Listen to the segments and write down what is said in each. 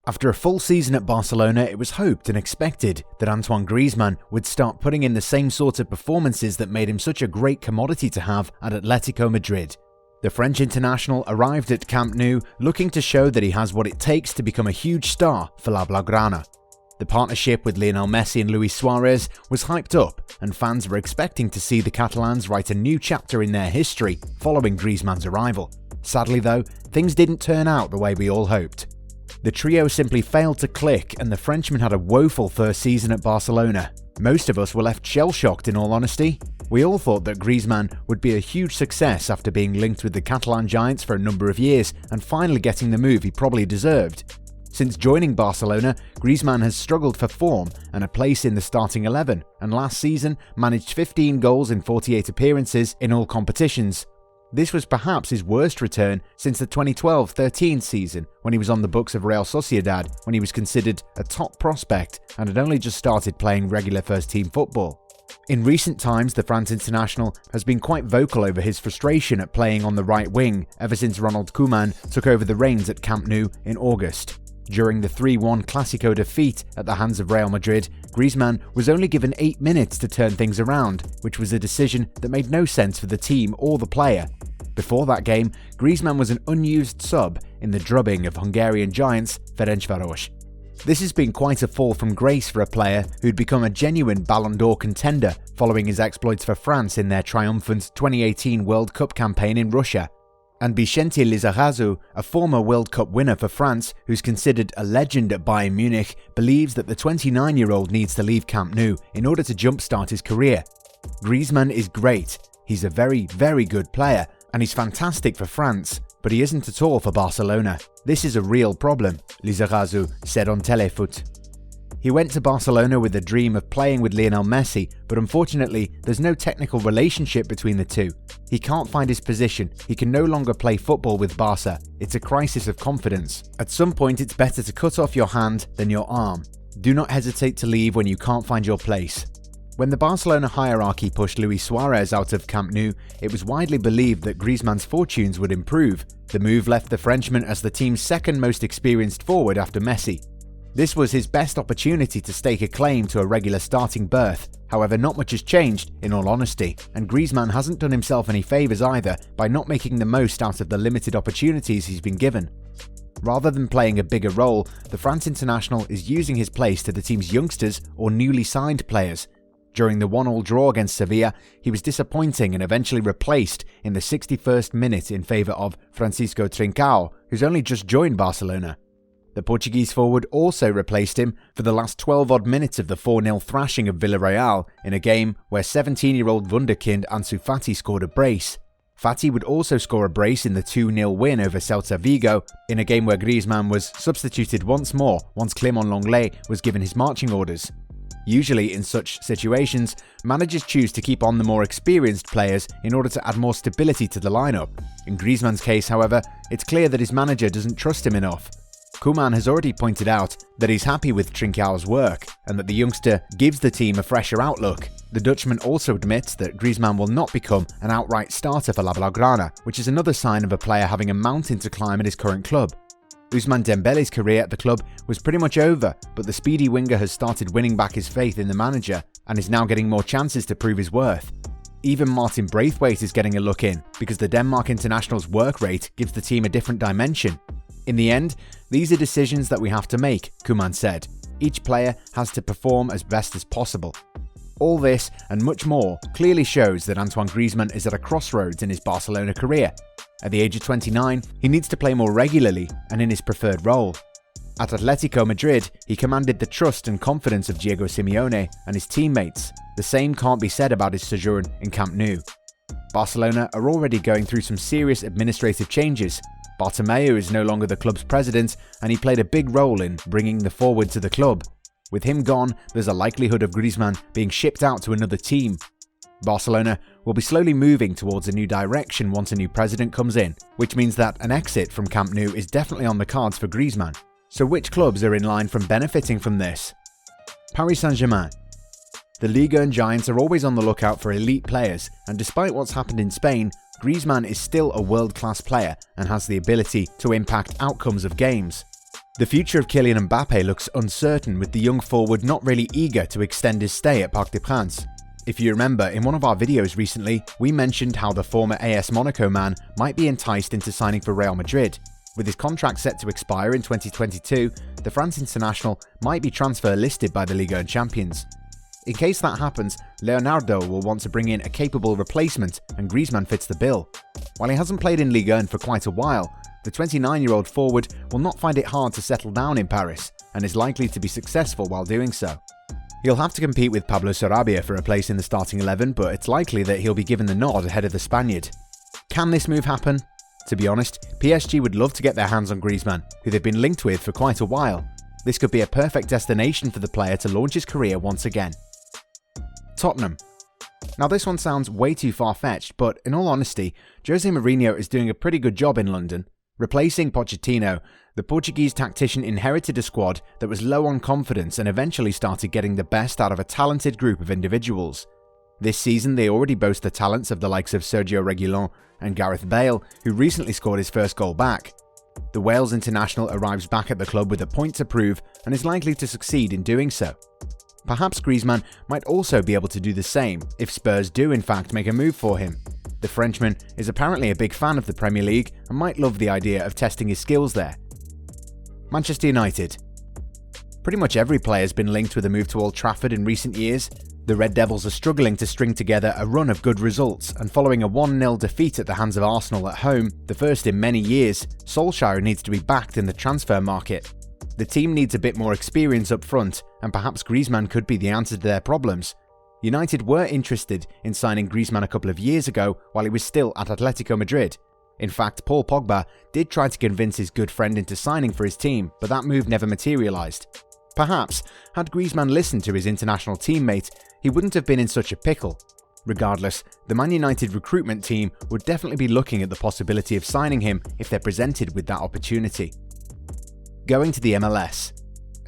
After a full season at Barcelona, it was hoped and expected that Antoine Griezmann would start putting in the same sort of performances that made him such a great commodity to have at Atletico Madrid. The French international arrived at Camp Nou looking to show that he has what it takes to become a huge star for La Blaugrana. The partnership with Lionel Messi and Luis Suarez was hyped up, and fans were expecting to see the Catalans write a new chapter in their history following Griezmann's arrival. Sadly though, things didn't turn out the way we all hoped. The trio simply failed to click, and the Frenchman had a woeful first season at Barcelona. Most of us were left shell-shocked, in all honesty. We all thought that Griezmann would be a huge success after being linked with the Catalan giants for a number of years and finally getting the move he probably deserved. Since joining Barcelona, Griezmann has struggled for form and a place in the starting 11, and last season managed 15 goals in 48 appearances in all competitions. This was perhaps his worst return since the 2012-13 season, when he was on the books of Real Sociedad when he was considered a top prospect and had only just started playing regular first-team football. In recent times, the France international has been quite vocal over his frustration at playing on the right wing ever since Ronald Koeman took over the reins at Camp Nou in August. During the 3-1 Clásico defeat at the hands of Real Madrid, Griezmann was only given 8 minutes to turn things around, which was a decision that made no sense for the team or the player. Before that game, Griezmann was an unused sub in the drubbing of Hungarian giants Ferencváros. This has been quite a fall from grace for a player who'd become a genuine Ballon d'Or contender following his exploits for France in their triumphant 2018 World Cup campaign in Russia. And Vicente Lizarazu, a former World Cup winner for France who's considered a legend at Bayern Munich, believes that the 29-year-old needs to leave Camp Nou in order to jumpstart his career. Griezmann is great, he's a very, very good player, and he's fantastic for France, but he isn't at all for Barcelona. This is a real problem, Lizarazu said on Telefoot. He went to Barcelona with a dream of playing with Lionel Messi, but unfortunately there's no technical relationship between the two. He can't find his position, he can no longer play football with Barca. It's a crisis of confidence. At some point it's better to cut off your hand than your arm. Do not hesitate to leave when you can't find your place. When the Barcelona hierarchy pushed Luis Suarez out of Camp Nou, it was widely believed that Griezmann's fortunes would improve. The move left the Frenchman as the team's second most experienced forward after Messi. This was his best opportunity to stake a claim to a regular starting berth. However, not much has changed, in all honesty, and Griezmann hasn't done himself any favours either by not making the most out of the limited opportunities he's been given. Rather than playing a bigger role, the France international is using his place to the team's youngsters or newly signed players. During the 1-1 draw against Sevilla, he was disappointing and eventually replaced in the 61st minute in favour of Francisco Trincao, who's only just joined Barcelona. The Portuguese forward also replaced him for the last 12-odd minutes of the 4-0 thrashing of Villarreal in a game where 17-year-old wunderkind Ansu Fati scored a brace. Fati would also score a brace in the 2-0 win over Celta Vigo in a game where Griezmann was substituted once more once Clément Lenglet was given his marching orders. Usually in such situations, managers choose to keep on the more experienced players in order to add more stability to the lineup. In Griezmann's case, however, it's clear that his manager doesn't trust him enough. Koeman has already pointed out that he's happy with Trincao's work and that the youngster gives the team a fresher outlook. The Dutchman also admits that Griezmann will not become an outright starter for La Blaugrana, which is another sign of a player having a mountain to climb at his current club. Ousmane Dembele's career at the club was pretty much over, but the speedy winger has started winning back his faith in the manager and is now getting more chances to prove his worth. Even Martin Braithwaite is getting a look in, because the Denmark international's work rate gives the team a different dimension. In the end, these are decisions that we have to make, Koeman said. Each player has to perform as best as possible. All this and much more clearly shows that Antoine Griezmann is at a crossroads in his Barcelona career. At the age of 29, he needs to play more regularly and in his preferred role. At Atletico Madrid, he commanded the trust and confidence of Diego Simeone and his teammates. The same can't be said about his sojourn in Camp Nou. Barcelona are already going through some serious administrative changes. Bartomeu is no longer the club's president, and he played a big role in bringing the forward to the club. With him gone, there's a likelihood of Griezmann being shipped out to another team. Barcelona will be slowly moving towards a new direction once a new president comes in, which means that an exit from Camp Nou is definitely on the cards for Griezmann. So which clubs are in line from benefiting from this? Paris Saint-Germain. The Ligue 1 giants are always on the lookout for elite players, and despite what's happened in Spain, Griezmann is still a world-class player and has the ability to impact outcomes of games. The future of Kylian Mbappe looks uncertain, with the young forward not really eager to extend his stay at Parc des Princes. If you remember, in one of our videos recently, we mentioned how the former AS Monaco man might be enticed into signing for Real Madrid. With his contract set to expire in 2022, the France international might be transfer listed by the Ligue 1 champions. In case that happens, Leonardo will want to bring in a capable replacement, and Griezmann fits the bill. While he hasn't played in Ligue 1 for quite a while, the 29-year-old forward will not find it hard to settle down in Paris, and is likely to be successful while doing so. He'll have to compete with Pablo Sarabia for a place in the starting 11, but it's likely that he'll be given the nod ahead of the Spaniard. Can this move happen? To be honest, PSG would love to get their hands on Griezmann, who they've been linked with for quite a while. This could be a perfect destination for the player to launch his career once again. Tottenham. Now this one sounds way too far-fetched, but in all honesty, Jose Mourinho is doing a pretty good job in London. Replacing Pochettino, the Portuguese tactician inherited a squad that was low on confidence and eventually started getting the best out of a talented group of individuals. This season they already boast the talents of the likes of Sergio Reguilón and Gareth Bale, who recently scored his first goal back. The Wales international arrives back at the club with a point to prove and is likely to succeed in doing so. Perhaps Griezmann might also be able to do the same if Spurs do in fact make a move for him. The Frenchman is apparently a big fan of the Premier League and might love the idea of testing his skills there. Manchester United. Pretty much every player has been linked with a move to Old Trafford in recent years. The Red Devils are struggling to string together a run of good results, and following a 1-0 defeat at the hands of Arsenal at home, the first in many years, Solskjaer needs to be backed in the transfer market. The team needs a bit more experience up front, and perhaps Griezmann could be the answer to their problems. United were interested in signing Griezmann a couple of years ago while he was still at Atletico Madrid. In fact, Paul Pogba did try to convince his good friend into signing for his team, but that move never materialised. Perhaps, had Griezmann listened to his international teammate, he wouldn't have been in such a pickle. Regardless, the Man United recruitment team would definitely be looking at the possibility of signing him if they're presented with that opportunity. Going to the MLS.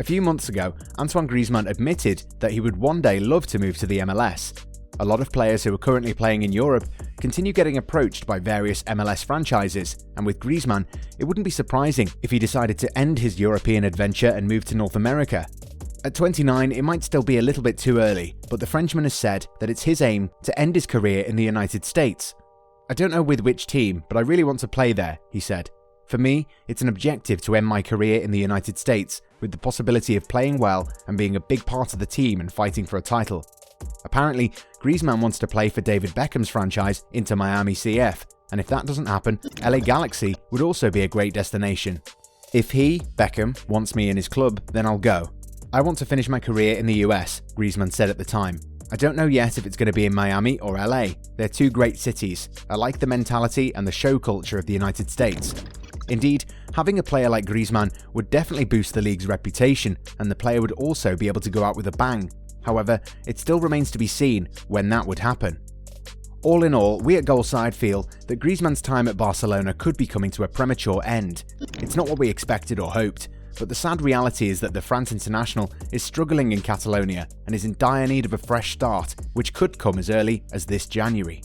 A few months ago, Antoine Griezmann admitted that he would one day love to move to the MLS. A lot of players who are currently playing in Europe continue getting approached by various MLS franchises, and with Griezmann, it wouldn't be surprising if he decided to end his European adventure and move to North America. At 29, it might still be a little bit too early, but the Frenchman has said that it's his aim to end his career in the United States. "I don't know with which team, but I really want to play there," he said. "For me, it's an objective to end my career in the United States, with the possibility of playing well and being a big part of the team and fighting for a title." Apparently, Griezmann wants to play for David Beckham's franchise, Inter Miami CF, and if that doesn't happen, LA Galaxy would also be a great destination. "If he, Beckham, wants me in his club, then I'll go. I want to finish my career in the US," Griezmann said at the time. "I don't know yet if it's going to be in Miami or LA. They're two great cities. I like the mentality and the show culture of the United States." Indeed, having a player like Griezmann would definitely boost the league's reputation, and the player would also be able to go out with a bang. However, it still remains to be seen when that would happen. All in all, we at Goalside feel that Griezmann's time at Barcelona could be coming to a premature end. It's not what we expected or hoped, but the sad reality is that the France international is struggling in Catalonia and is in dire need of a fresh start, which could come as early as this January.